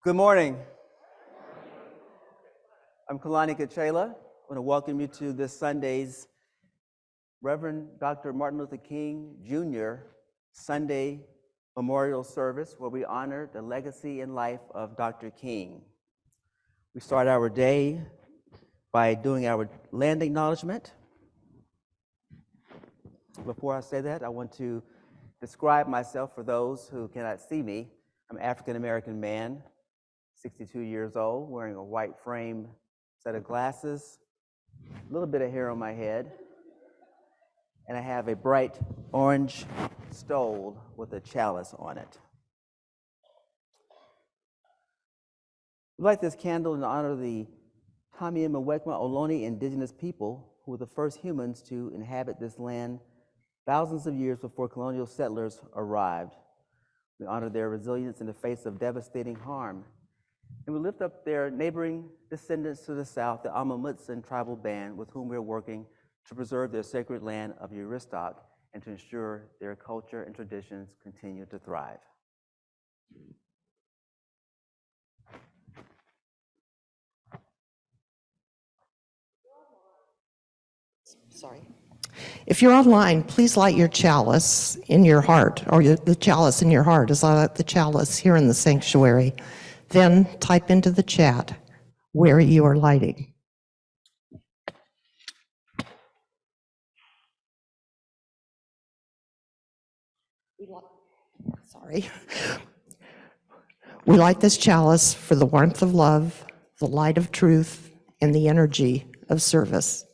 Good morning. I'm Xolani Kacela. I want to welcome you to this Sunday's Reverend Dr. Martin Luther King Jr. Sunday Memorial Service, where we honor the legacy and life of Dr. King. We start our day by doing our land acknowledgement. Before I say that, I want to describe myself for those who cannot see me. I'm an African-American man, 62 years old, wearing a white frame set of glasses, a little bit of hair on my head, and I have a bright orange stole with a chalice on it. We light this candle in honor of the Kamiamawekma Ohlone indigenous people who were the first humans to inhabit this land thousands of years before colonial settlers arrived. We honor their resilience in the face of devastating harm. And we lift up their neighboring descendants to the south, the Amamutsan tribal band, with whom we're working to preserve their sacred land of Uristoc and to ensure their culture and traditions continue to thrive. Sorry. If you're online, please light your chalice in your heart, or the chalice in your heart, as I light the chalice here in the sanctuary. Then type into the chat where you are lighting. Sorry. We light this chalice for the warmth of love, the light of truth, and the energy of service.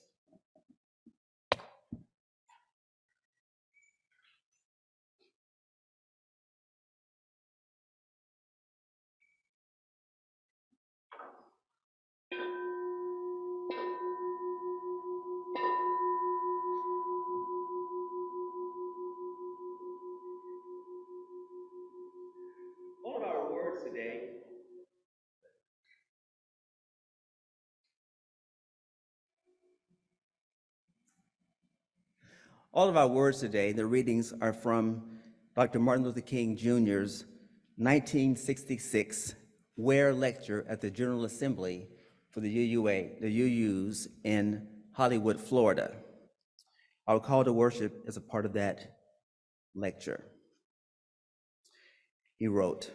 All of our words today the readings are from Dr. Martin Luther King Jr.'s 1966 Ware Lecture at the General Assembly for the UUs in Hollywood, Florida. Our call to worship is a part of that lecture. He wrote,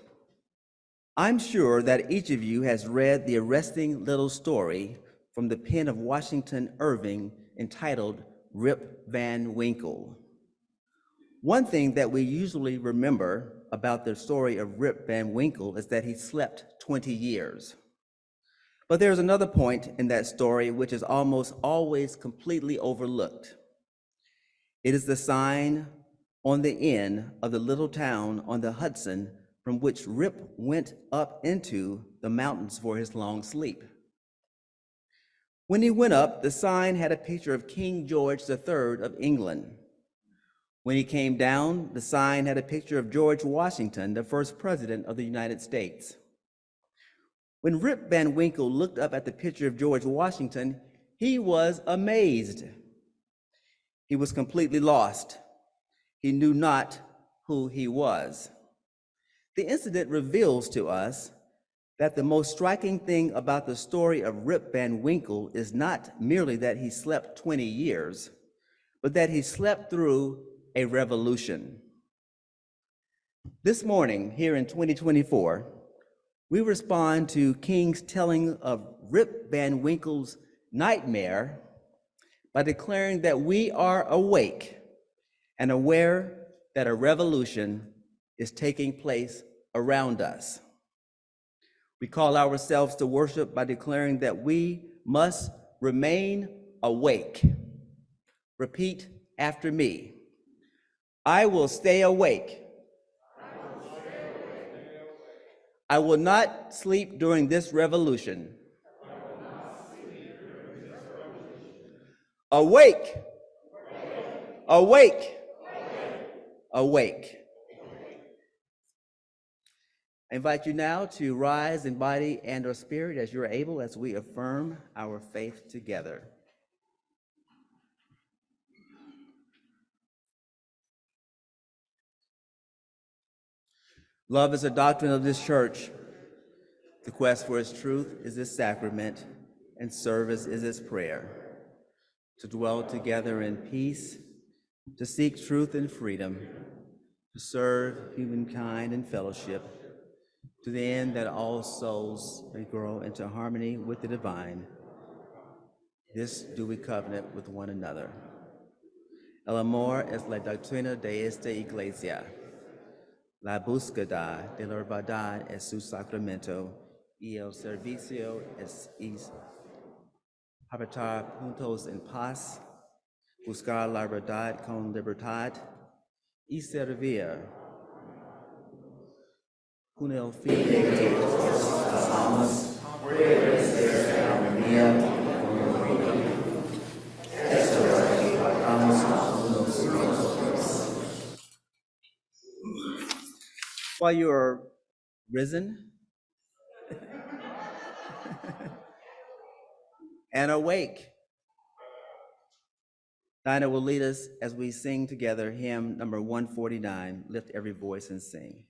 "I'm sure that each of you has read the arresting little story from the pen of Washington Irving entitled Rip Van Winkle. One thing that we usually remember about the story of Rip Van Winkle is that he slept 20 years. But there's another point in that story which is almost always completely overlooked. It is the sign on the inn of the little town on the Hudson from which Rip went up into the mountains for his long sleep. When he went up, the sign had a picture of King George III of England. When he came down, the sign had a picture of George Washington, the first president of the United States. When Rip Van Winkle looked up at the picture of George Washington, he was amazed. He was completely lost. He knew not who he was. The incident reveals to us that the most striking thing about the story of Rip Van Winkle is not merely that he slept 20 years, but that he slept through a revolution. This morning, here in 2024, we respond to King's telling of Rip Van Winkle's nightmare by declaring that we are awake and aware that a revolution is taking place around us. We call ourselves to worship by declaring that we must remain awake. Repeat after me. I will stay awake. I will not sleep during this revolution. Awake. Awake. Awake. I invite you now to rise in body and or spirit as you're able, as we affirm our faith together. Love is a doctrine of this church. The quest for its truth is its sacrament, and service is its prayer. To dwell together in peace, to seek truth and freedom, to serve humankind in fellowship, to the end that all souls may grow into harmony with the divine. This do we covenant with one another. El amor es la doctrina de esta iglesia. La búsqueda de la verdad es su sacramento, y el servicio es habitar juntos en paz, buscar la verdad con libertad y servir con el fin de que todas las almas puedan ser armonía. Esto es que hagamos unos y otros. While you are risen and awake, Dinah will lead us as we sing together hymn number 149, Lift Every Voice and Sing.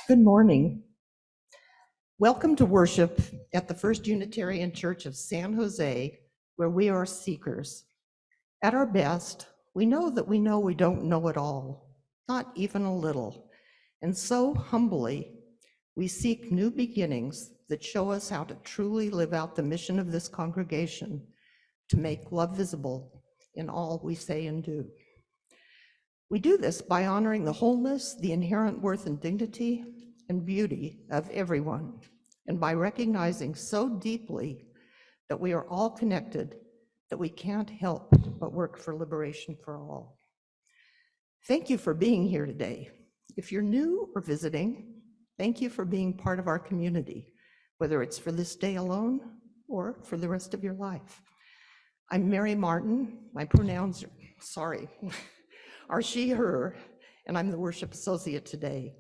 Good morning. Welcome to worship at the First Unitarian Church of San Jose, where we are seekers. At our best, we know we don't know it all, not even a little. And so humbly, We seek new beginnings that show us how to truly live out the mission of this congregation, to make love visible in all we say and do. We do this by honoring the wholeness, the inherent worth and dignity and beauty of everyone, and by recognizing so deeply that we are all connected that we can't help but work for liberation for all. Thank you for being here today. If you're new or visiting, thank you for being part of our community, whether it's for this day alone or for the rest of your life. I'm Mary Martin. My pronouns are she, her, and I'm the worship associate today.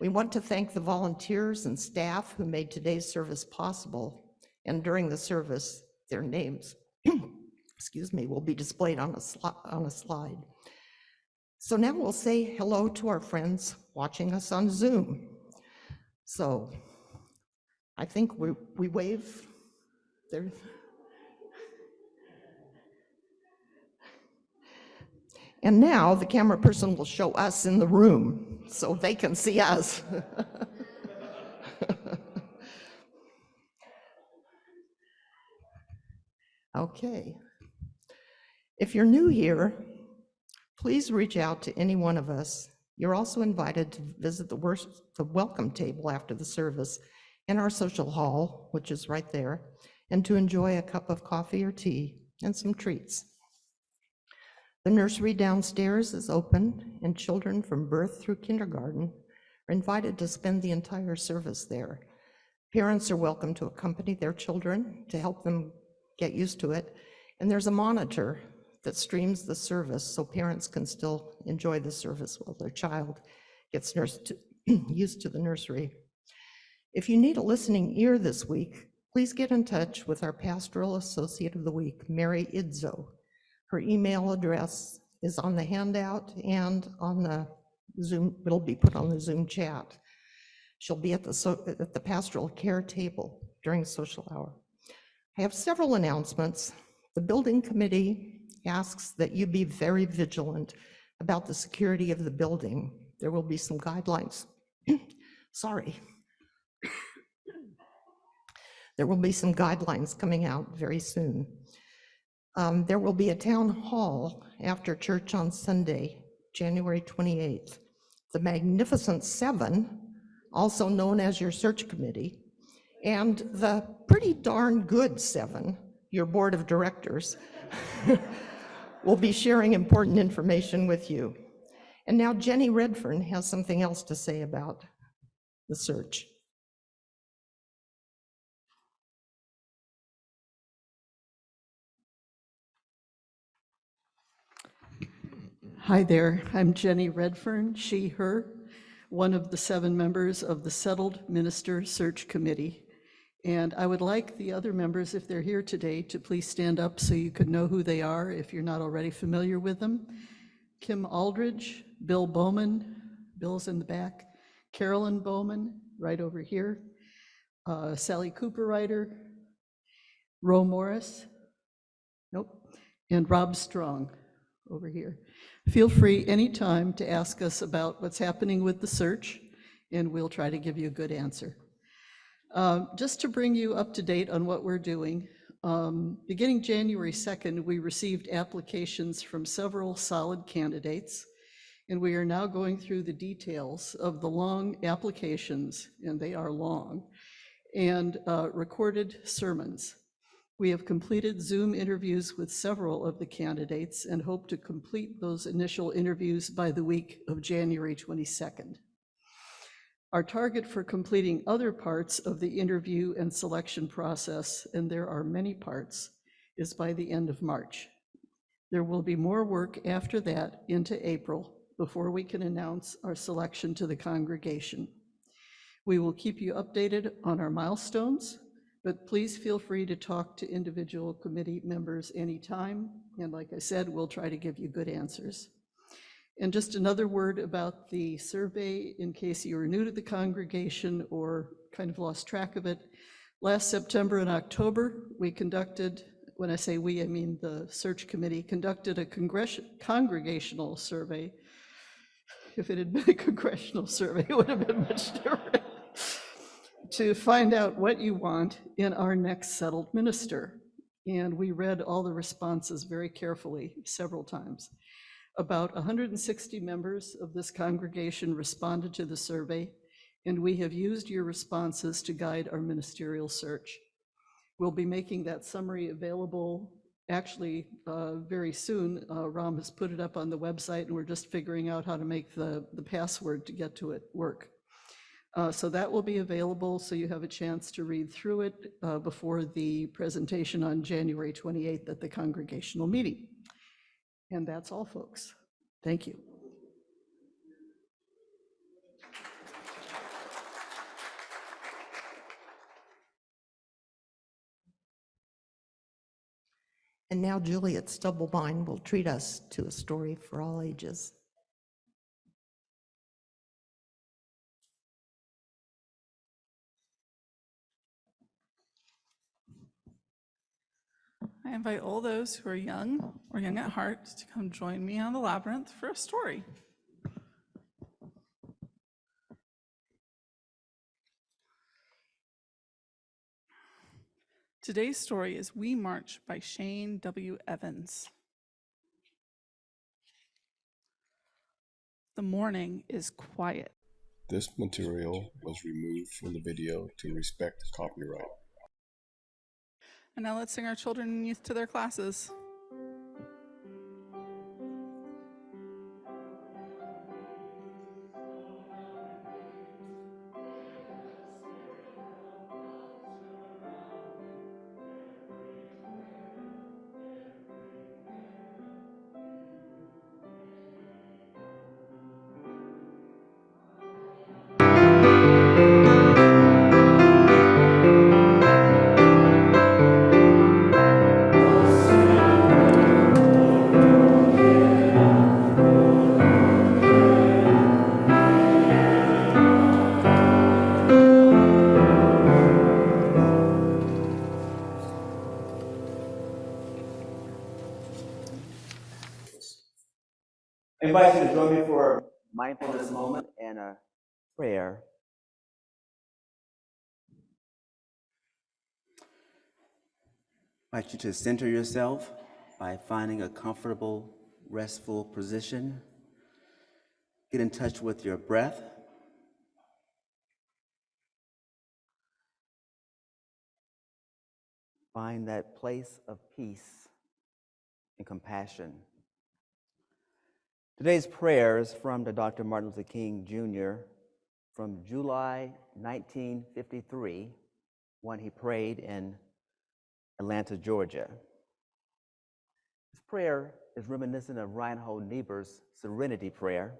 We want to thank the volunteers and staff who made today's service possible, and during the service, their names, will be displayed on a slide. So now we'll say hello to our friends watching us on Zoom. So I think we wave there. And now the camera person will show us in the room so they can see us. Okay. If you're new here, please reach out to any one of us. You're also invited to visit the welcome table after the service in our social hall, which is right there, and to enjoy a cup of coffee or tea and some treats. The nursery downstairs is open, and children from birth through kindergarten are invited to spend the entire service there. Parents are welcome to accompany their children to help them get used to it, and there's a monitor that streams the service so parents can still enjoy the service while their child gets used to the nursery. If you need a listening ear this week, please get in touch with our Pastoral Associate of the Week, Mary Idzo. Her email address is on the handout and on the Zoom, it'll be put on the Zoom chat. She'll be at the pastoral care table during social hour. I have several announcements. The building committee asks that you be very vigilant about the security of the building. There will be some guidelines. Sorry. There will be some guidelines coming out very soon. There will be a town hall after church on Sunday, January 28th. The Magnificent Seven, also known as your search committee, and the pretty darn good Seven, your board of directors, will be sharing important information with you. And now Jenny Redfern has something else to say about the search. Hi there, I'm Jenny Redfern, she, her, one of the 7 members of the Settled Minister Search Committee. And I would like the other members, if they're here today, to please stand up so you could know who they are if you're not already familiar with them. Kim Aldridge, Bill Bowman, Bill's in the back, Carolyn Bowman, right over here, Sally Cooper-Ryder, Ro Morris, and Rob Strong over here. Feel free anytime to ask us about what's happening with the search, and we'll try to give you a good answer. Just to bring you up to date on what we're doing, beginning January 2nd, we received applications from several solid candidates, and we are now going through the details of the long applications, and they are long, and recorded sermons. We have completed Zoom interviews with several of the candidates and hope to complete those initial interviews by the week of January 22nd. Our target for completing other parts of the interview and selection process, and there are many parts, is by the end of March. There will be more work after that into April before we can announce our selection to the congregation. We will keep you updated on our milestones, but please feel free to talk to individual committee members anytime. And like I said, we'll try to give you good answers. And just another word about the survey in case you are new to the congregation or kind of lost track of it. Last September and October, we conducted, when I say we, I mean the search committee, conducted a congregational survey. If it had been a congressional survey, it would have been much different. to find out what you want in our next settled minister. And we read all the responses very carefully several times. About 160 members of this congregation responded to the survey, and we have used your responses to guide our ministerial search. We'll be making that summary available actually very soon. Ram has put it up on the website, and we're just figuring out how to make the password to get to it work. So that will be available, so you have a chance to read through it before the presentation on January 28th at the congregational meeting. And that's all, folks. Thank you. And now Juliet Stubblebine will treat us to a story for all ages. I invite all those who are young or young at heart to come join me on the labyrinth for a story. Today's story is We March by Shane W. Evans. The morning is quiet. This material was removed from the video to respect copyright. And now let's sing our children and youth to their classes. I invite you to join me for a mindfulness moment and a prayer. I invite you to center yourself by finding a comfortable, restful position. Get in touch with your breath. Find that place of peace and compassion. Today's prayer is from Dr. Martin Luther King Jr. from July 1953, when he prayed in Atlanta, Georgia. This prayer is reminiscent of Reinhold Niebuhr's Serenity Prayer.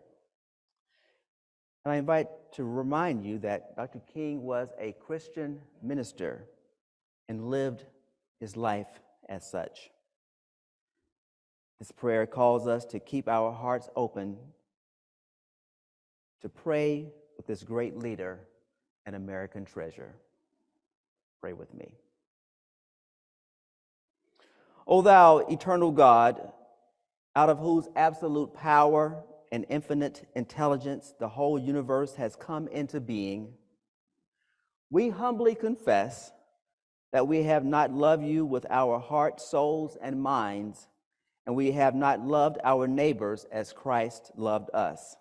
And I invite to remind you that Dr. King was a Christian minister and lived his life as such. This prayer calls us to keep our hearts open to pray with this great leader and American treasure. Pray with me. O thou eternal God, out of whose absolute power and infinite intelligence the whole universe has come into being, we humbly confess that we have not loved you with our hearts, souls, and minds, and we have not loved our neighbors as Christ loved us.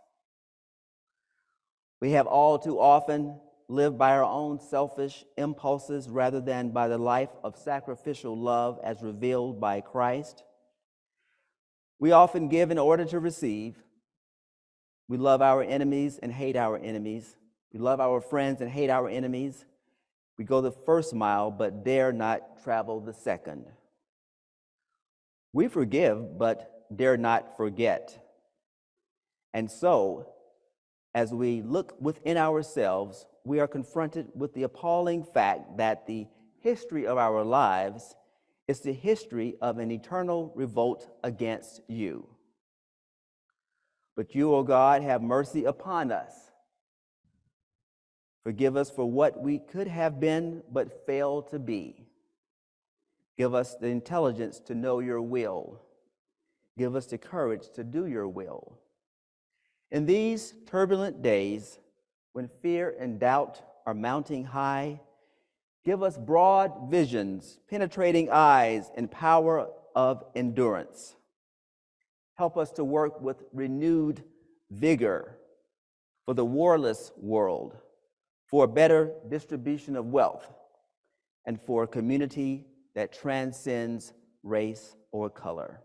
We have all too often lived by our own selfish impulses rather than by the life of sacrificial love as revealed by Christ. We often give in order to receive. We love our enemies and hate our enemies. We love our friends and hate our enemies. We go the first mile but dare not travel the second. We forgive, but dare not forget. And so, as we look within ourselves, we are confronted with the appalling fact that the history of our lives is the history of an eternal revolt against you. But you, O God, have mercy upon us. Forgive us for what we could have been but failed to be. Give us the intelligence to know your will. Give us the courage to do your will. In these turbulent days, when fear and doubt are mounting high. Give us broad visions, penetrating eyes, and power of endurance. Help us to work with renewed vigor for the warless world, for a better distribution of wealth, and for a community that transcends race or color.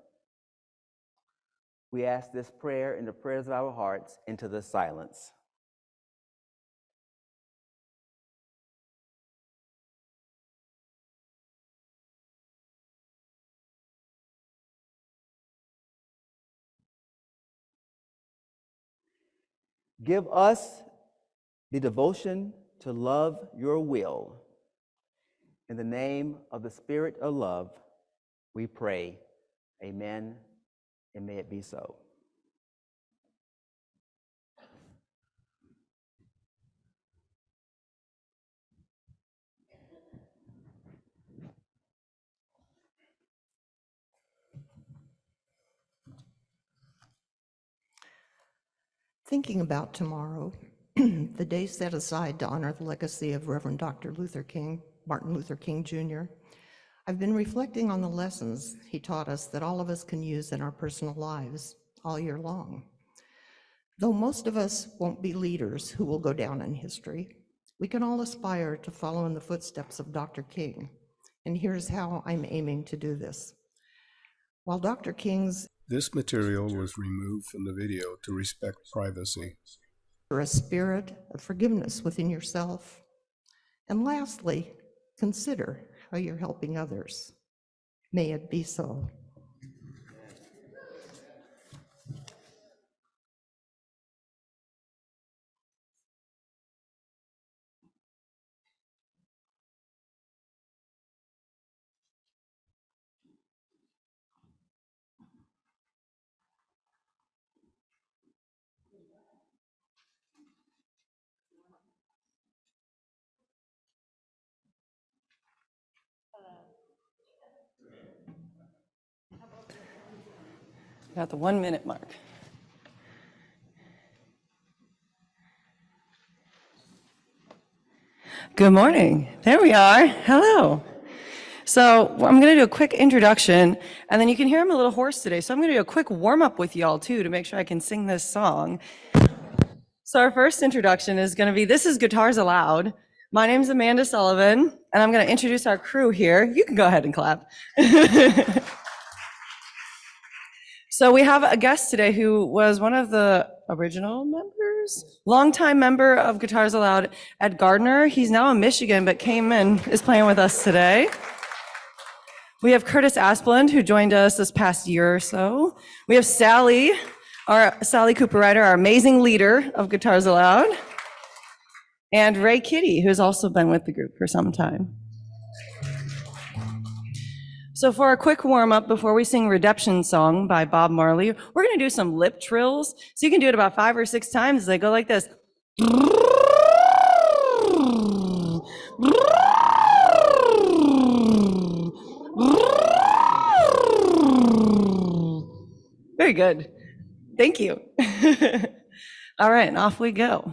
We ask this prayer in the prayers of our hearts into the silence. Give us the devotion to love your will. In the name of the Spirit of love, we pray. Amen, and may it be so. Thinking about tomorrow, the day set aside to honor the legacy of Reverend Dr. Martin Luther King Jr., I've been reflecting on the lessons he taught us that all of us can use in our personal lives all year long. Though most of us won't be leaders who will go down in history, we can all aspire to follow in the footsteps of Dr. King. And here's how I'm aiming to do this. While Dr. King's This material was removed from the video to respect privacy. a spirit of forgiveness within yourself. And lastly, consider how you're helping others. May it be so. Got the 1 minute mark. Good morning. There we are. Hello. So I'm going to do a quick introduction, and then you can hear I'm a little hoarse today, so I'm going to do a quick warm-up with y'all, too, to make sure I can sing this song. So our first introduction is going to be, this is Guitars Aloud. My name's Amanda Sullivan, and I'm going to introduce our crew here. You can go ahead and clap. So we have a guest today who was one of the original members, longtime member of Guitars Aloud, Ed Gardner. He's now in Michigan, but came and is playing with us today. We have Curtis Asplund, who joined us this past year or so. We have Sally Cooper Ryder, our amazing leader of Guitars Aloud. And Ray Kitty, who's also been with the group for some time. So for a quick warm-up before we sing Redemption Song by Bob Marley, we're going to do some lip trills. So you can do it about 5 or 6 times. They go like this. Very good. Thank you. All right, and off we go.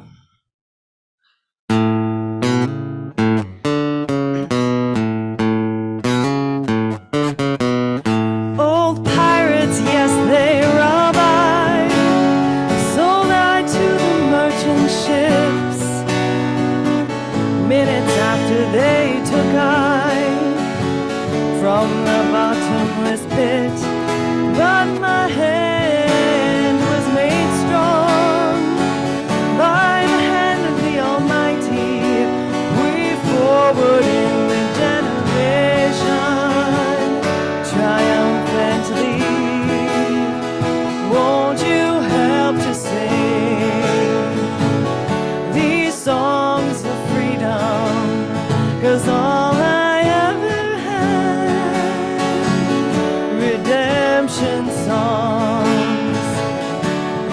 From the bottomless pit, but my hand was made strong by the hand of the Almighty. We forward in the generation, triumphantly. Won't you help to sing these songs of freedom? 'Cause all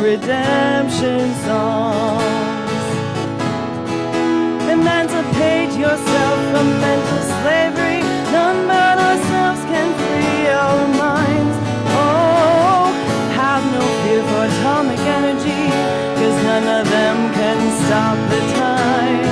redemption songs. Emancipate yourself from mental slavery. None but ourselves can free our minds. Oh, have no fear for atomic energy, 'cause none of them can stop the time.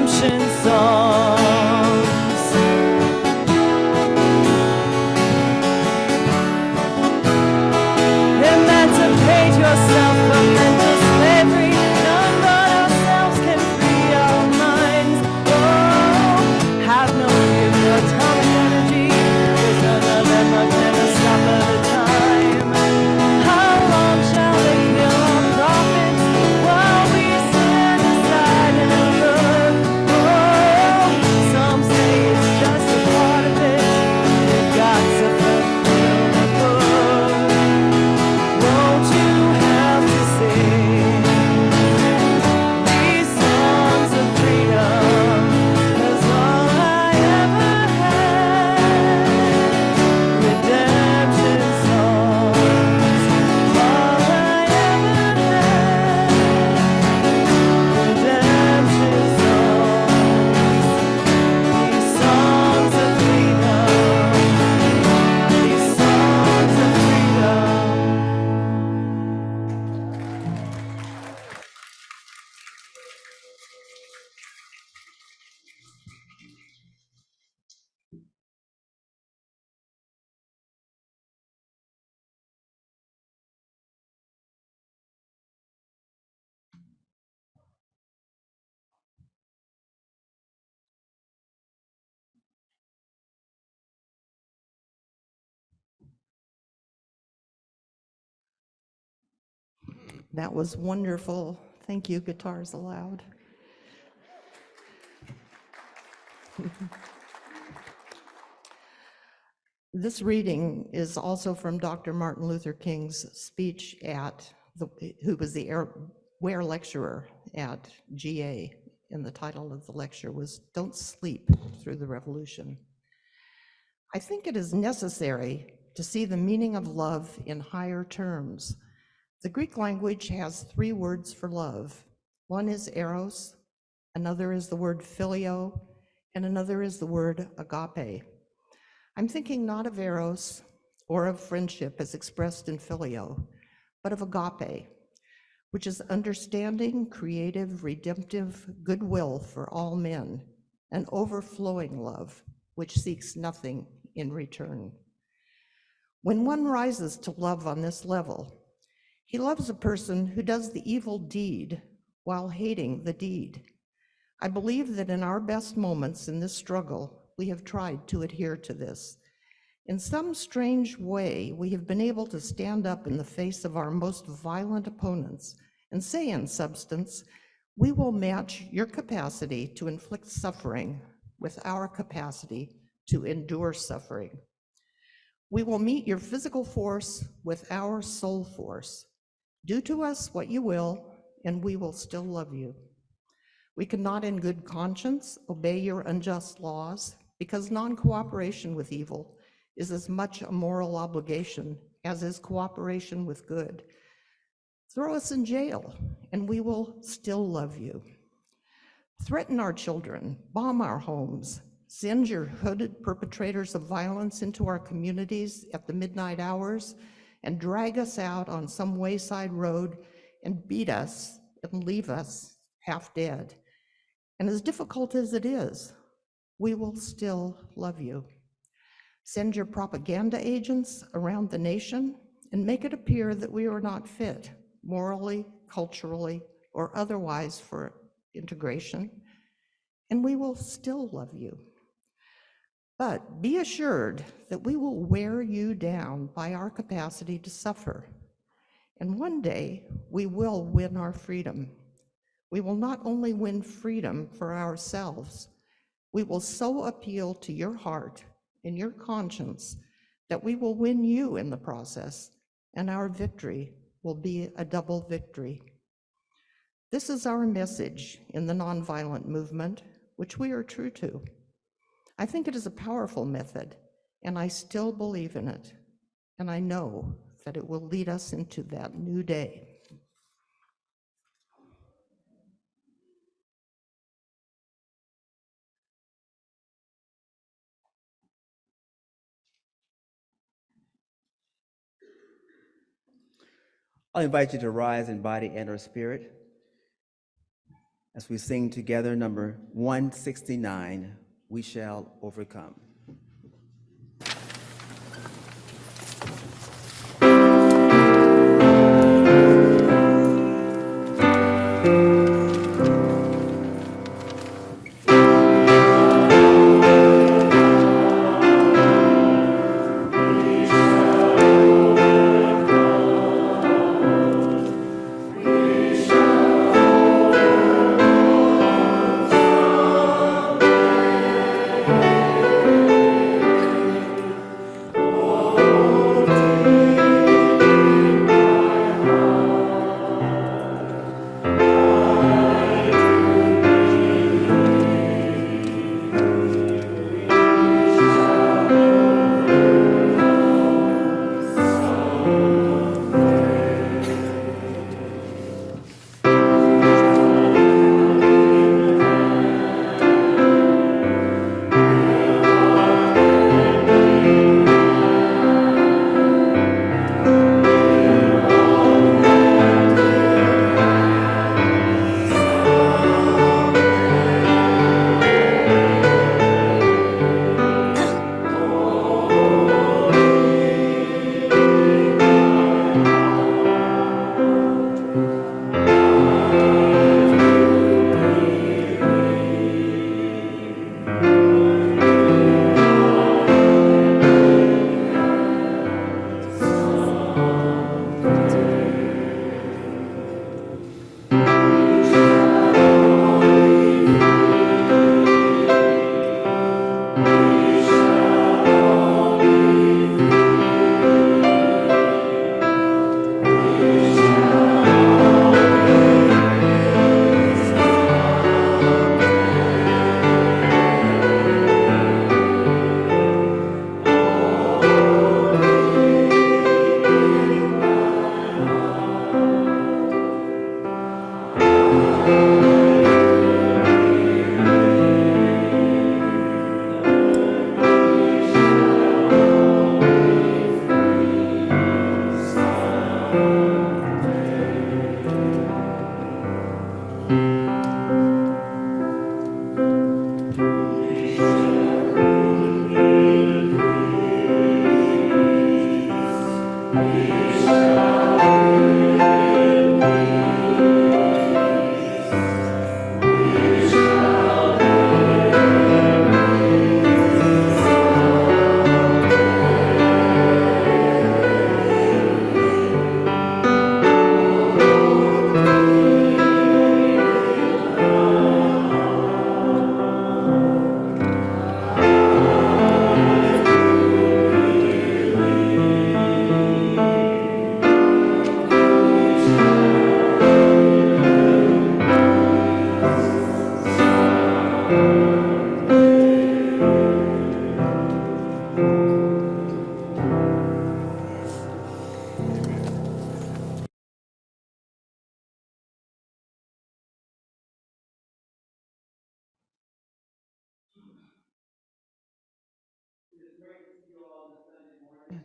redemption songs. Emancipate yourself from mental slavery. None but ourselves can free our minds. Oh, have no fear for atomic energy. There's none of them can stop at a time. How long shall they kill our prophets while we stand aside and look? Oh, some say it's just a part of it. They've got to fulfill the book. Won't you help to sing these songs of freedom? 'Cause all I ever had, redemption songs. All I ever had, redemption songs. These songs of freedom. These songs of freedom. That was wonderful. Thank you, Guitars Aloud. This reading is also from Dr. Martin Luther King's speech who was the Ware lecturer at GA, and the title of the lecture was "Don't Sleep Through the Revolution." I think it is necessary to see the meaning of love in higher terms. The Greek language has 3 words for love. One is eros, another is the word phileo, and another is the word agape. I'm thinking not of eros or of friendship as expressed in phileo, but of agape, which is understanding, creative, redemptive goodwill for all men, an overflowing love which seeks nothing in return. When one rises to love on this level, he loves a person who does the evil deed while hating the deed. I believe that in our best moments in this struggle, we have tried to adhere to this. In some strange way, we have been able to stand up in the face of our most violent opponents and say in substance, we will match your capacity to inflict suffering with our capacity to endure suffering. We will meet your physical force with our soul force. Do to us what you will, and we will still love you. We cannot in good conscience obey your unjust laws because non-cooperation with evil is as much a moral obligation as is cooperation with good. Throw us in jail, and we will still love you. Threaten our children, bomb our homes, send your hooded perpetrators of violence into our communities at the midnight hours, and drag us out on some wayside road and beat us and leave us half dead. And as difficult as it is, we will still love you. Send your propaganda agents around the nation and make it appear that we are not fit morally, culturally, or otherwise for integration, and we will still love you. But be assured that we will wear you down by our capacity to suffer. And one day we will win our freedom. We will not only win freedom for ourselves, we will so appeal to your heart and your conscience that we will win you in the process, and our victory will be a double victory. This is our message in the nonviolent movement, which we are true to. I think it is a powerful method, and I still believe in it, and I know that it will lead us into that new day. I'll invite you to rise in body and or spirit as we sing together number 169, We Shall Overcome.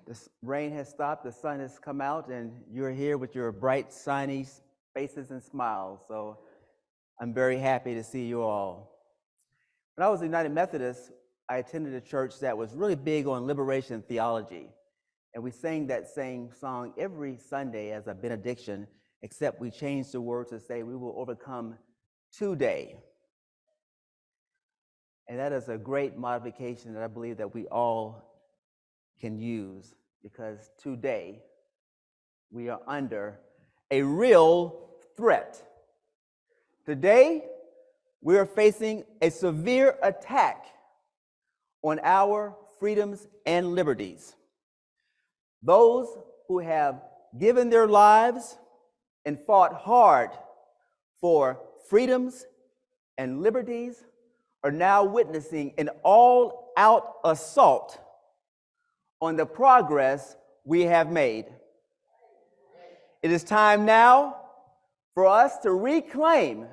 The rain has stopped, the sun has come out, and you're here with your bright, sunny faces and smiles. So I'm very happy to see you all. When I was a United Methodist, I attended a church that was really big on liberation theology. And we sang that same song every Sunday as a benediction, except we changed the word to say, we will overcome today. And that is a great modification that I believe that we all can use, because today we are under a real threat. Today, we are facing a severe attack on our freedoms and liberties. Those who have given their lives and fought hard for freedoms and liberties are now witnessing an all-out assault on the progress we have made. It is time now for us to reclaim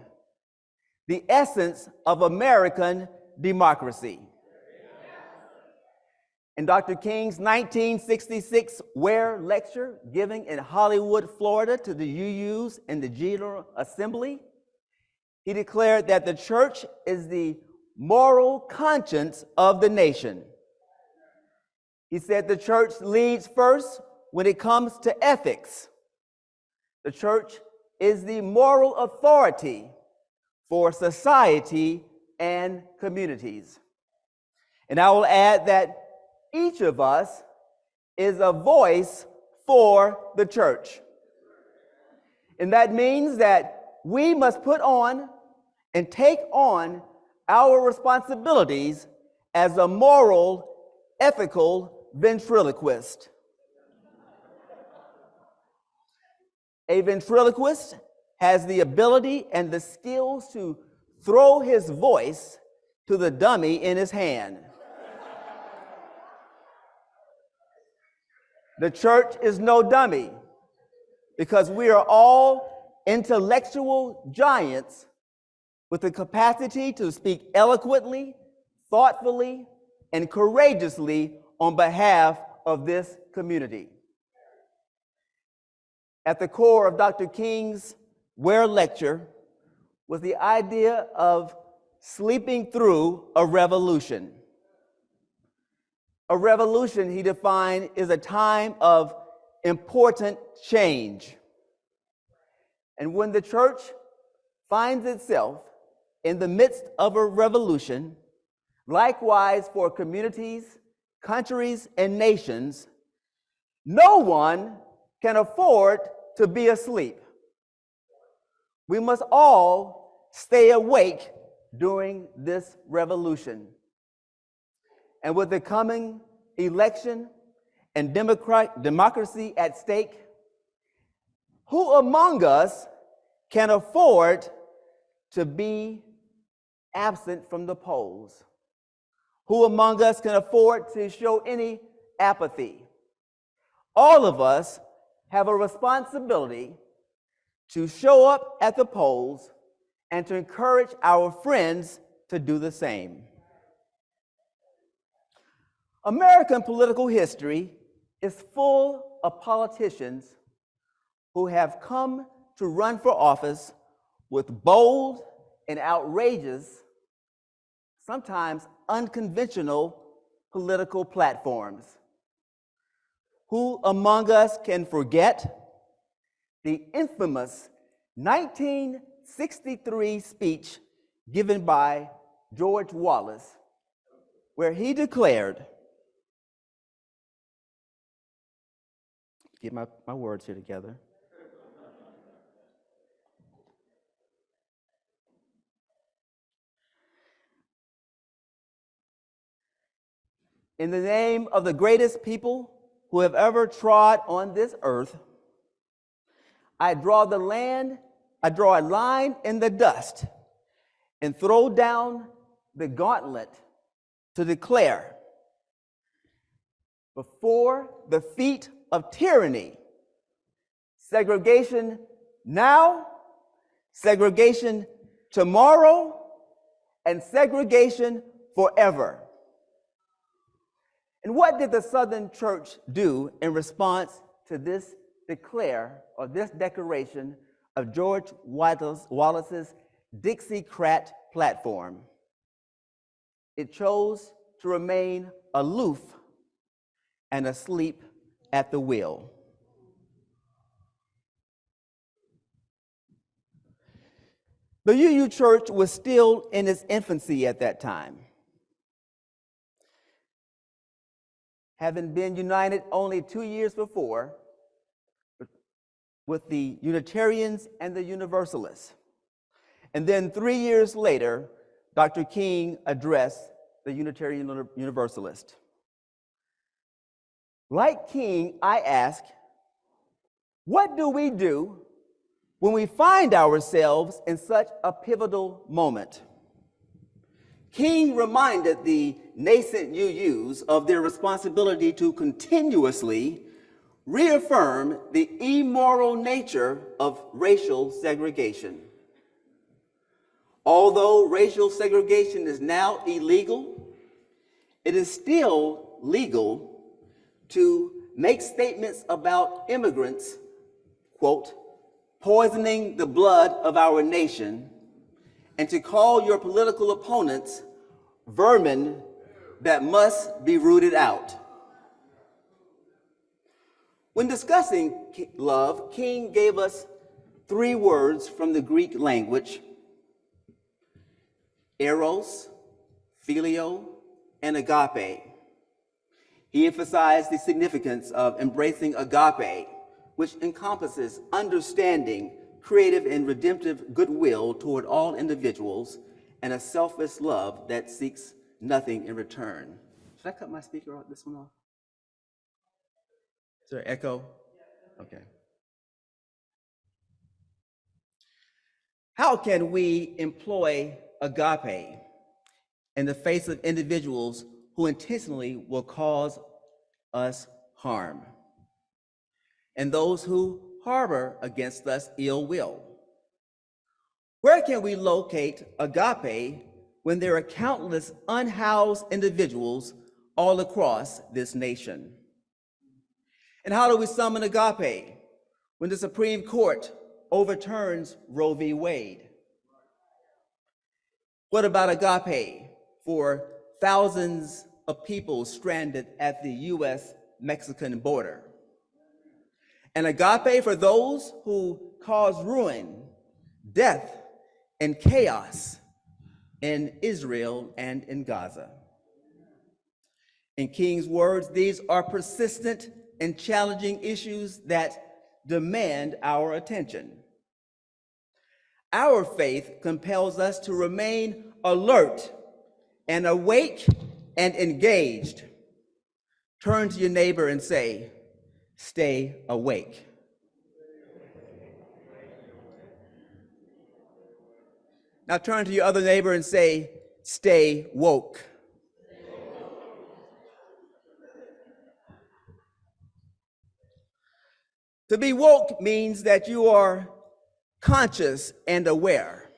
the essence of American democracy. In Dr. King's 1966 Ware lecture given in Hollywood, Florida to the UUs and the General Assembly, He declared that the church is the moral conscience of the nation. He said the church leads first when it comes to ethics. The church is the moral authority for society and communities. And I will add that each of us is a voice for the church. And that means that we must put on and take on our responsibilities as a moral, ethical ventriloquist. A ventriloquist has the ability and the skills to throw his voice to the dummy in his hand. The church is no dummy, because we are all intellectual giants with the capacity to speak eloquently, thoughtfully, and courageously on behalf of this community. At the core of Dr. King's Ware lecture was the idea of sleeping through a revolution. A revolution, he defined, is a time of important change. And when the church finds itself in the midst of a revolution, likewise for communities, countries, and nations, no one can afford to be asleep. We must all stay awake during this revolution. And with the coming election and democracy at stake, who among us can afford to be absent from the polls? Who among us can afford to show any apathy? All of us have a responsibility to show up at the polls and to encourage our friends to do the same. American political history is full of politicians who have come to run for office with bold and outrageous, sometimes unconventional political platforms. Who among us can forget the infamous 1963 speech given by George Wallace, where he declared, get my words here together. In the name of the greatest people who have ever trod on this earth, I draw a line in the dust and throw down the gauntlet to declare before the feet of tyranny, segregation now, segregation tomorrow, and segregation forever. And what did the Southern Church do in response to this declaration of George Wallace's Dixiecrat platform? It chose to remain aloof and asleep at the wheel. The UU Church was still in its infancy at that time, having been united only 2 years before with the Unitarians and the Universalists. And then 3 years later, Dr. King addressed the Unitarian Universalist. Like King, I ask, what do we do when we find ourselves in such a pivotal moment? King reminded the nascent UUs of their responsibility to continuously reaffirm the immoral nature of racial segregation. Although racial segregation is now illegal, it is still legal to make statements about immigrants, quote, poisoning the blood of our nation, and to call your political opponents vermin that must be rooted out. When discussing love, King gave us 3 words from the Greek language: eros, phileo, and agape. He emphasized the significance of embracing agape, which encompasses understanding, creative and redemptive goodwill toward all individuals, and a selfless love that seeks nothing in return. Should I cut my speaker off, this one off? Is there echo? Okay. How can we employ agape in the face of individuals who intentionally will cause us harm, and those who harbor against us ill will? Where can we locate agape when there are countless unhoused individuals all across this nation? And how do we summon agape when the Supreme Court overturns Roe v. Wade? What about agape for thousands of people stranded at the US-Mexican border? And agape for those who cause ruin, death, and chaos in Israel and in Gaza. In King's words, these are persistent and challenging issues that demand our attention. Our faith compels us to remain alert and awake and engaged. Turn to your neighbor and say, "Stay awake." Now turn to your other neighbor and say, "Stay woke." To be woke means that you are conscious and aware.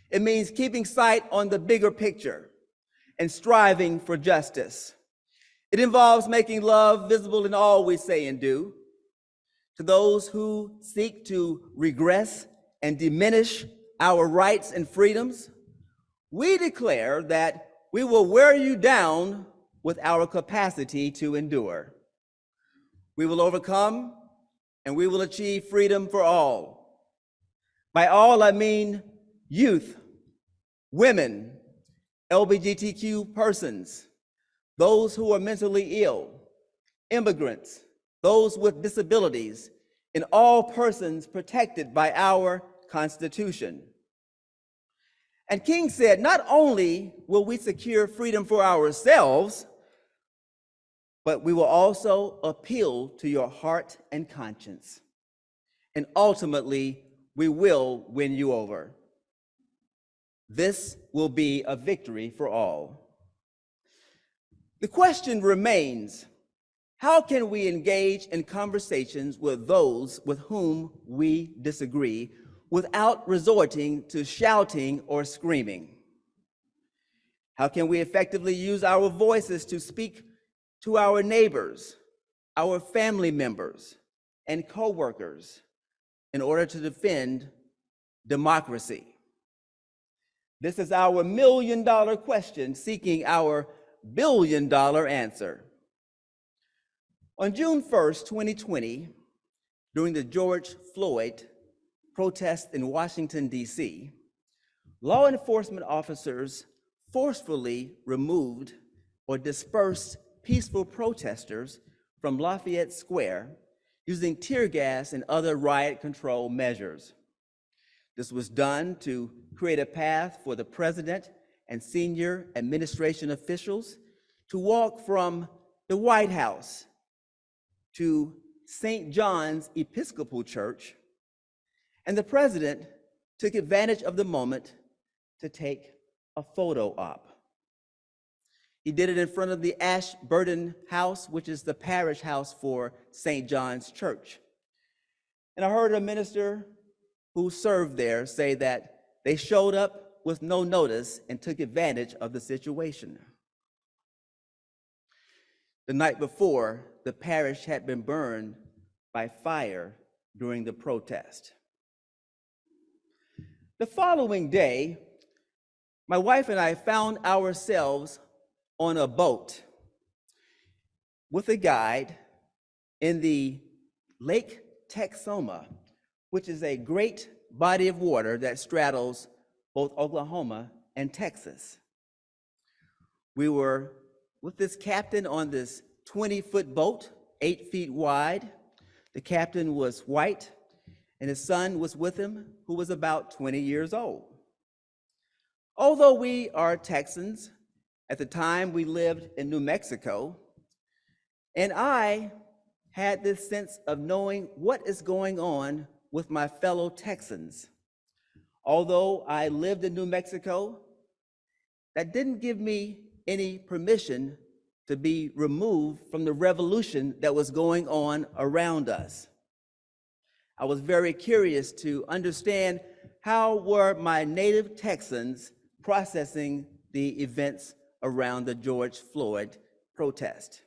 It means keeping sight on the bigger picture and striving for justice. It involves making love visible in all we say and do. To those who seek to regress and diminish our rights and freedoms, we declare that we will wear you down with our capacity to endure. We will overcome and we will achieve freedom for all. By all, I mean youth, women, LGBTQ persons, those who are mentally ill, immigrants, those with disabilities, and all persons protected by our Constitution. And King said, not only will we secure freedom for ourselves, but we will also appeal to your heart and conscience. And ultimately, we will win you over. This will be a victory for all. The question remains, how can we engage in conversations with those with whom we disagree without resorting to shouting or screaming? How can we effectively use our voices to speak to our neighbors, our family members, and co-workers in order to defend democracy? This is our million-dollar question, seeking our billion-dollar answer. On June 1st, 2020, during the George Floyd protest in Washington, D.C., law enforcement officers forcefully removed or dispersed peaceful protesters from Lafayette Square using tear gas and other riot control measures. This was done to create a path for the president and senior administration officials to walk from the White House to St. John's Episcopal Church, and the president took advantage of the moment to take a photo op. He did it in front of the Ashburton House, which is the parish house for St. John's Church. And I heard a minister who served there say that they showed up with no notice and took advantage of the situation. The night before, the parish had been burned by fire during the protest. The following day, my wife and I found ourselves on a boat with a guide in the Lake Texoma, which is a great body of water that straddles both Oklahoma and Texas. We were with this captain on this 20-foot boat, 8 feet wide. The captain was white, and his son was with him, who was about 20 years old. Although we are Texans, at the time we lived in New Mexico, and I had this sense of knowing what is going on with my fellow Texans. Although I lived in New Mexico, that didn't give me any permission to be removed from the revolution that was going on around us. I was very curious to understand how were my native Texans processing the events around the George Floyd protest.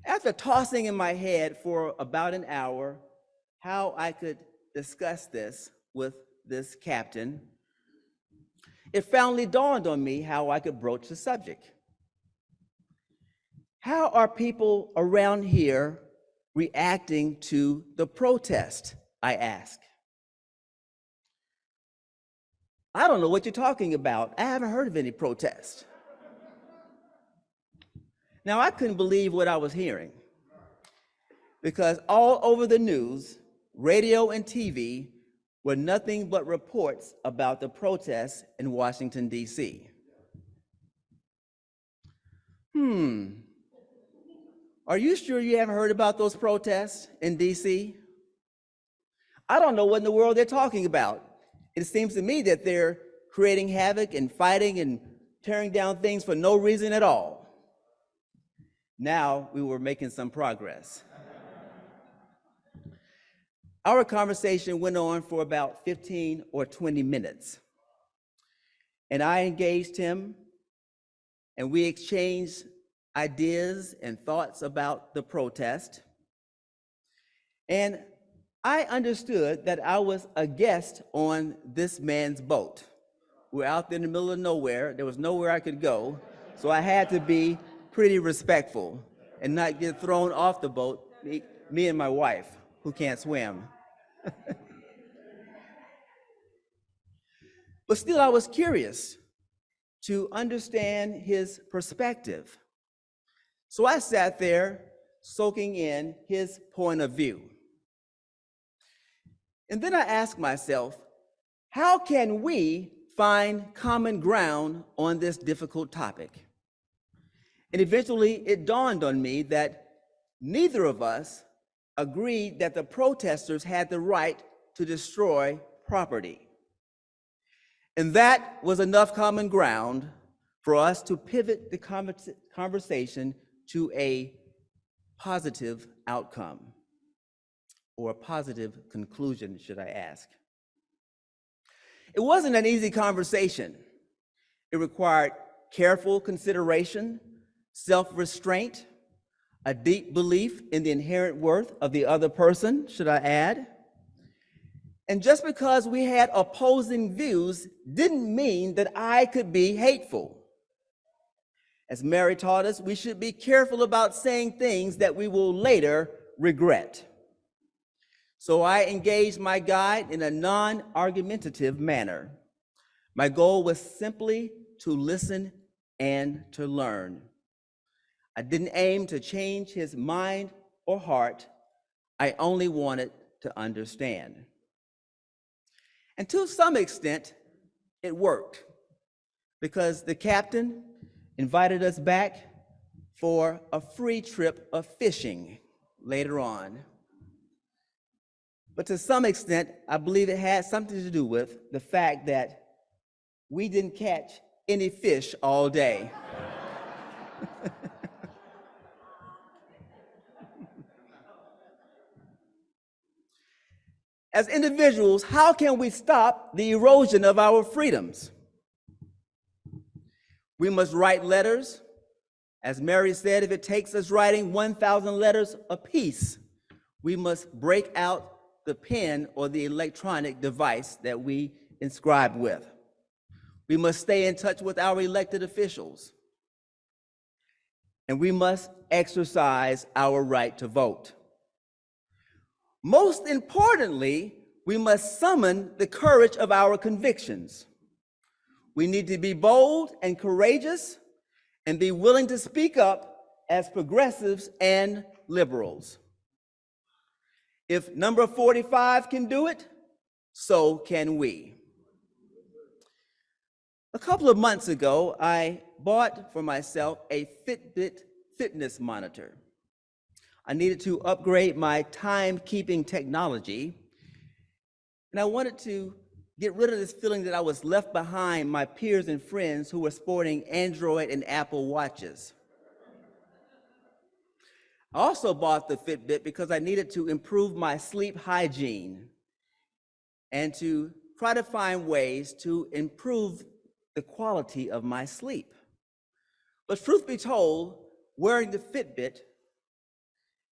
After tossing in my head for about an hour how I could discuss this with this captain, it finally dawned on me how I could broach the subject. How are people around here reacting to the protest, I asked. I don't know what you're talking about. I haven't heard of any protest. Now, I couldn't believe what I was hearing, because all over the news, radio and TV, were nothing but reports about the protests in Washington, D.C. Are you sure you haven't heard about those protests in D.C.? I don't know what in the world they're talking about. It seems to me that they're creating havoc and fighting and tearing down things for no reason at all. Now we were making some progress. Our conversation went on for about 15 or 20 minutes. And I engaged him, and we exchanged ideas and thoughts about the protest. And I understood that I was a guest on this man's boat. We're out there in the middle of nowhere. There was nowhere I could go, so I had to be pretty respectful and not get thrown off the boat, me and my wife, who can't swim. But still, I was curious to understand his perspective. So I sat there soaking in his point of view. And then I asked myself, how can we find common ground on this difficult topic? And eventually it dawned on me that neither of us agreed that the protesters had the right to destroy property. And that was enough common ground for us to pivot the conversation to a positive outcome, or a positive conclusion, should I ask. It wasn't an easy conversation. It required careful consideration, self-restraint, a deep belief in the inherent worth of the other person, should I add. And just because we had opposing views didn't mean that I could be hateful. As Mary taught us, we should be careful about saying things that we will later regret. So I engaged my guide in a non-argumentative manner. My goal was simply to listen and to learn. I didn't aim to change his mind or heart. I only wanted to understand. And to some extent, it worked, because the captain invited us back for a free trip of fishing later on. But to some extent, I believe it had something to do with the fact that we didn't catch any fish all day. As individuals, how can we stop the erosion of our freedoms? We must write letters. As Mary said, if it takes us writing 1,000 letters apiece, we must break out the pen or the electronic device that we inscribe with. We must stay in touch with our elected officials. And we must exercise our right to vote. Most importantly, we must summon the courage of our convictions. We need to be bold and courageous and be willing to speak up as progressives and liberals. If number 45 can do it, so can we. A couple of months ago, I bought for myself a Fitbit fitness monitor. I needed to upgrade my timekeeping technology, and I wanted to get rid of this feeling that I was left behind my peers and friends who were sporting Android and Apple watches. I also bought the Fitbit because I needed to improve my sleep hygiene and to try to find ways to improve the quality of my sleep. But truth be told, wearing the Fitbit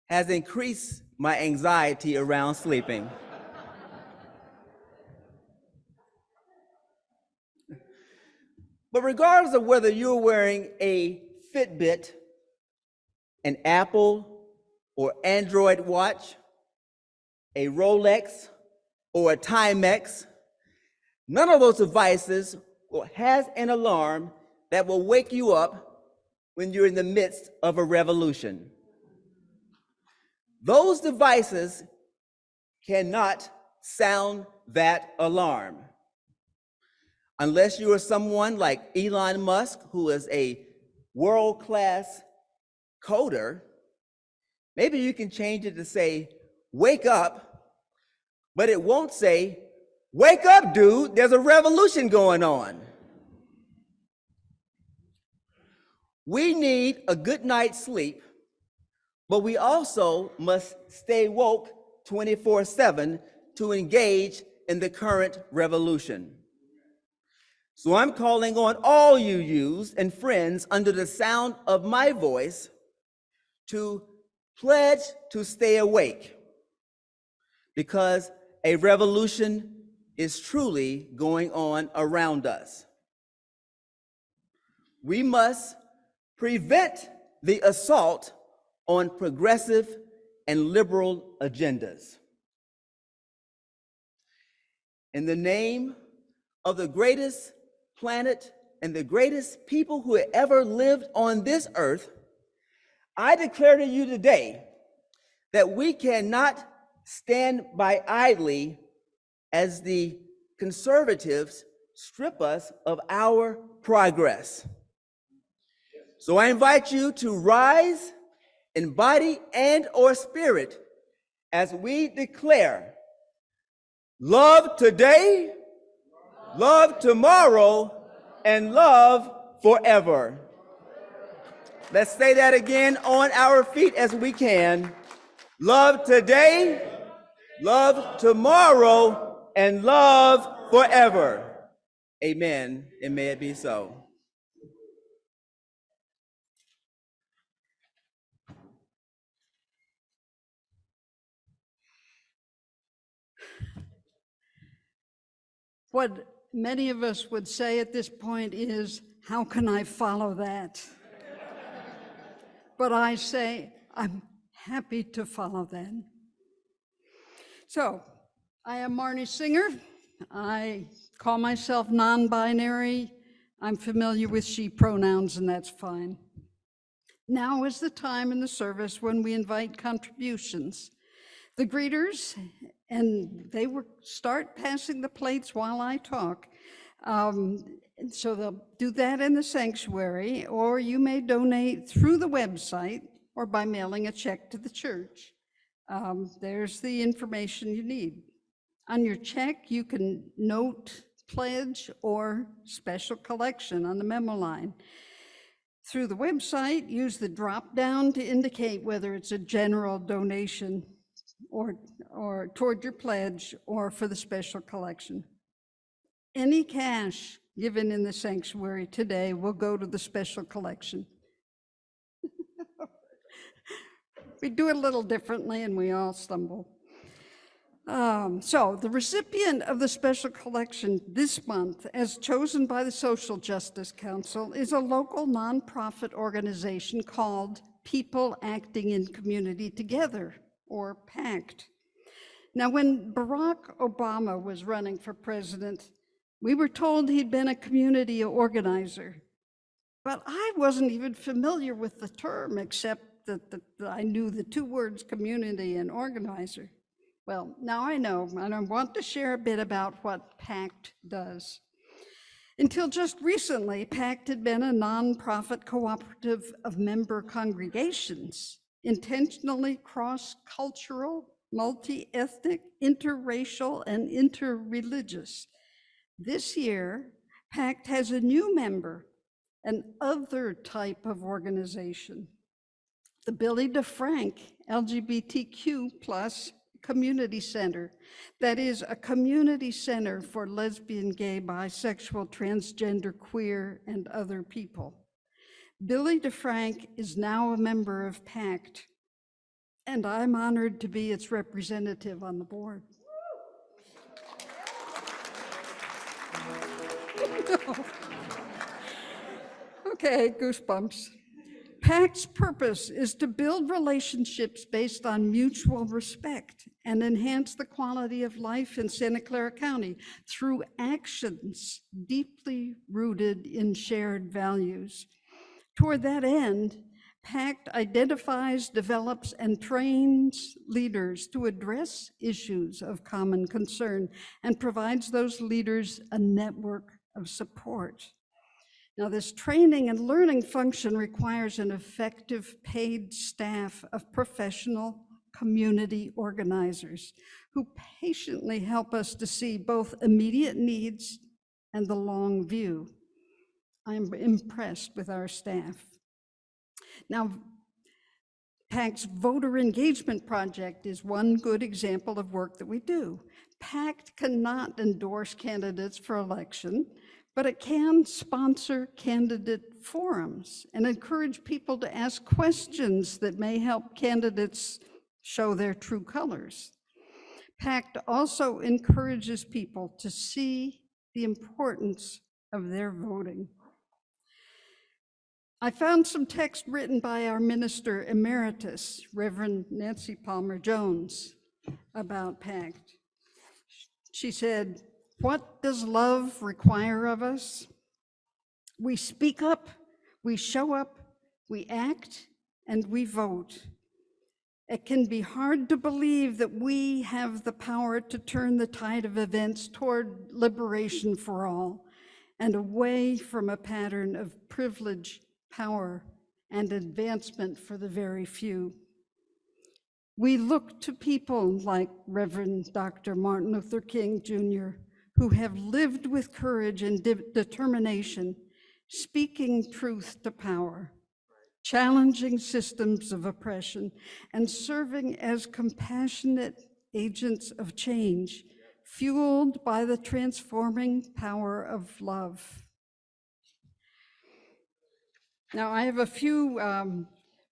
has increased my anxiety around sleeping. But regardless of whether you're wearing a Fitbit, an Apple or Android watch, a Rolex or a Timex, none of those devices has an alarm that will wake you up when you're in the midst of a revolution. Those devices cannot sound that alarm. Unless you are someone like Elon Musk, who is a world-class coder, maybe you can change it to say, wake up, but it won't say, wake up, dude, there's a revolution going on. We need a good night's sleep, but we also must stay woke 24/7 to engage in the current revolution. So I'm calling on all you youths and friends under the sound of my voice to pledge to stay awake, because a revolution is truly going on around us. We must prevent the assault on progressive and liberal agendas. In the name of the greatest planet and the greatest people who have ever lived on this earth, I declare to you today that we cannot stand by idly as the conservatives strip us of our progress. So I invite you to rise in body and or spirit as we declare love today, love tomorrow, and love forever. Let's say that again on our feet as we can. Love today, love tomorrow, and love forever. Amen, and may it be so. What many of us would say at this point is, how can I follow that? But I say, I'm happy to follow that. So, I am Marnie Singer. I call myself non-binary. I'm familiar with she pronouns, and that's fine. Now is the time in the service when we invite contributions. The greeters, and they will start passing the plates while I talk. So they'll do that in the sanctuary, or you may donate through the website or by mailing a check to the church. There's the information you need. On your check, you can note pledge or special collection on the memo line. Through the website, use the drop down to indicate whether it's a general donation or toward your pledge or for the special collection. Any cash given in the sanctuary today will go to the special collection. We do it a little differently and we all stumble. So the recipient of the special collection this month, as chosen by the Social Justice Council, is a local nonprofit organization called People Acting in Community Together, or PACT. Now, when Barack Obama was running for president, we were told he'd been a community organizer. But I wasn't even familiar with the term, except that I knew the two words community and organizer. Well, now I know, and I want to share a bit about what PACT does. Until just recently, PACT had been a nonprofit cooperative of member congregations, intentionally cross-cultural, multi-ethnic, interracial, and interreligious. This year, PACT has a new member, an other type of organization, the Billy DeFrank LGBTQ+ Community Center. That is a community center for lesbian, gay, bisexual, transgender, queer, and other people. Billy DeFrank is now a member of PACT, and I'm honored to be its representative on the board. Okay, goosebumps. PACT's purpose is to build relationships based on mutual respect and enhance the quality of life in Santa Clara County through actions deeply rooted in shared values. Toward that end, PACT identifies, develops, and trains leaders to address issues of common concern and provides those leaders a network of support. Now, this training and learning function requires an effective paid staff of professional community organizers who patiently help us to see both immediate needs and the long view. I'm impressed with our staff. Now, PACT's voter engagement project is one good example of work that we do. PACT cannot endorse candidates for election, but it can sponsor candidate forums and encourage people to ask questions that may help candidates show their true colors. PACT also encourages people to see the importance of their voting. I found some text written by our minister emeritus, Reverend Nancy Palmer Jones, about PACT. She said, "What does love require of us? We speak up, we show up, we act, and we vote. It can be hard to believe that we have the power to turn the tide of events toward liberation for all and away from a pattern of privilege, power, and advancement for the very few. We look to people like Reverend Dr. Martin Luther King Jr., who have lived with courage and determination, speaking truth to power, challenging systems of oppression, and serving as compassionate agents of change, fueled by the transforming power of love." Now, I have a few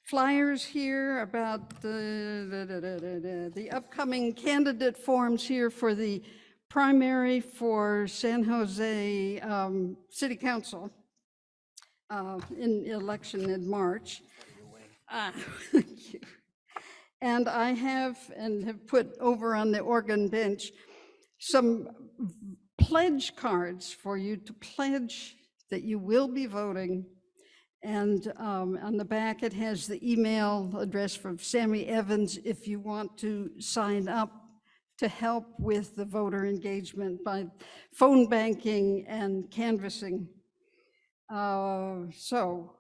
flyers here about the upcoming candidate forums here for the primary for San Jose City Council in election in March. Thank you. And I have put over on the organ bench some pledge cards for you to pledge that you will be voting. And on the back, it has the email address from Sammy Evans if you want to sign up to help with the voter engagement by phone banking and canvassing. So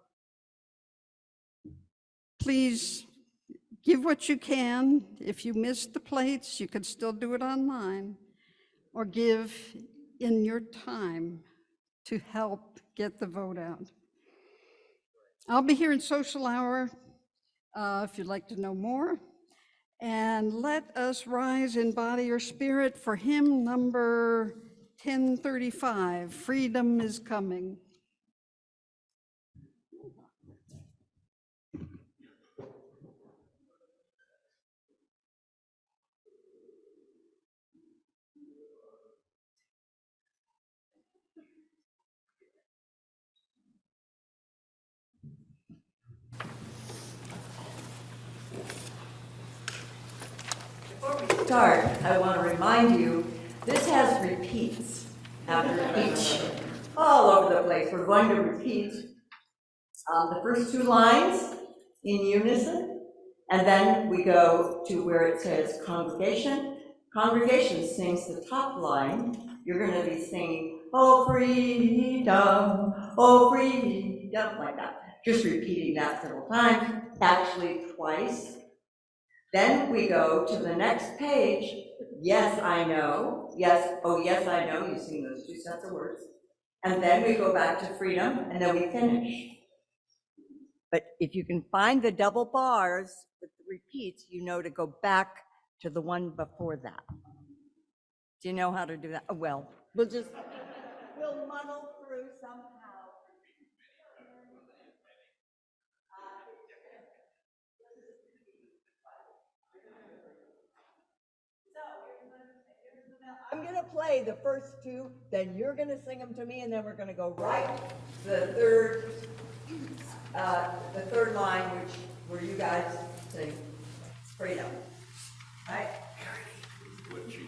please give what you can. If you missed the plates, you can still do it online, or give in your time to help get the vote out. I'll be here in social hour if you'd like to know more. And let us rise in body or spirit for hymn number 1035, Freedom is Coming. we start, I want to remind you, this has repeats after each, all over the place. We're going to repeat the first two lines in unison, and then we go to where it says congregation. Congregation sings the top line. You're going to be singing, oh freedom, like that. Just repeating that several times, actually twice. Then we go to the next page. Yes, I know. Yes, oh yes, I know. You sing those two sets of words. And then we go back to freedom, and then we finish. But if you can find the double bars with the repeats, you know to go back to the one before that. Do you know how to do that? Oh, well, we'll muddle through somehow. I'm going to play the first two, then you're going to sing them to me, and then we're going to go right to the third line, where you guys sing freedom. Right? What she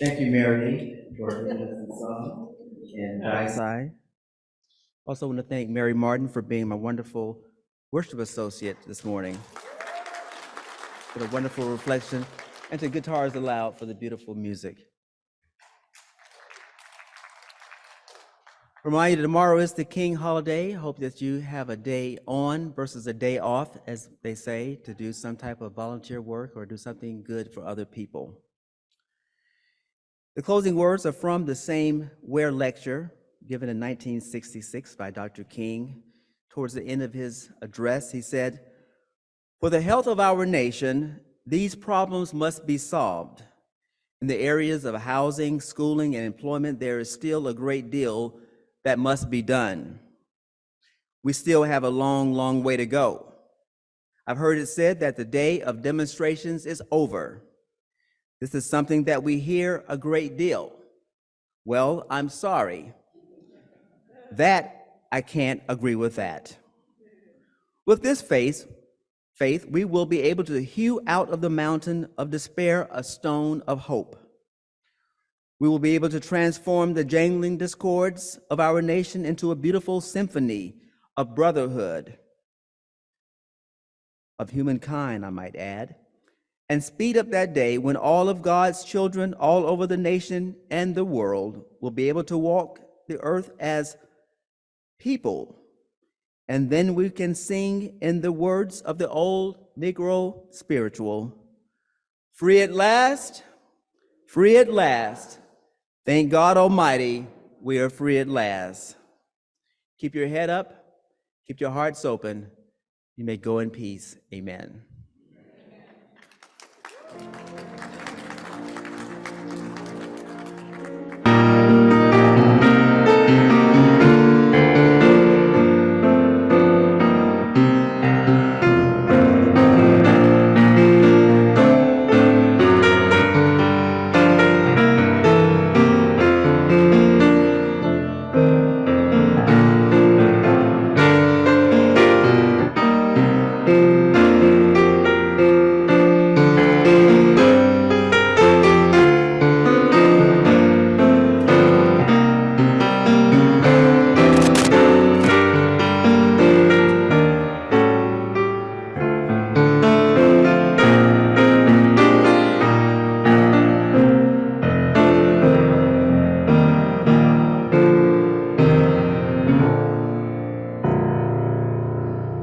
Thank you, Mary, for leading us in song and Isai. Also want to thank Mary Martin for being my wonderful worship associate this morning. For the wonderful reflection, and to Guitars Aloud for the beautiful music. Remind you, tomorrow is the King holiday. Hope that you have a day on versus a day off, as they say, to do some type of volunteer work or do something good for other people. The closing words are from the same Where lecture given in 1966 by Dr. King. Towards the end of his address, he said, "For the health of our nation, these problems must be solved. In the areas of housing, schooling, and employment, there is still a great deal that must be done. We still have a long, long way to go. I've heard it said that the day of demonstrations is over. This is something that we hear a great deal. Well, I'm sorry. I can't agree with that. With this faith, we will be able to hew out of the mountain of despair a stone of hope. We will be able to transform the jangling discords of our nation into a beautiful symphony of brotherhood, of humankind, I might add, and speed up that day when all of God's children all over the nation and the world will be able to walk the earth as people. And then we can sing in the words of the old Negro spiritual, Free at last, free at last. Thank God Almighty, we are free at last. Keep your head up, keep your hearts open. You may go in peace. Amen.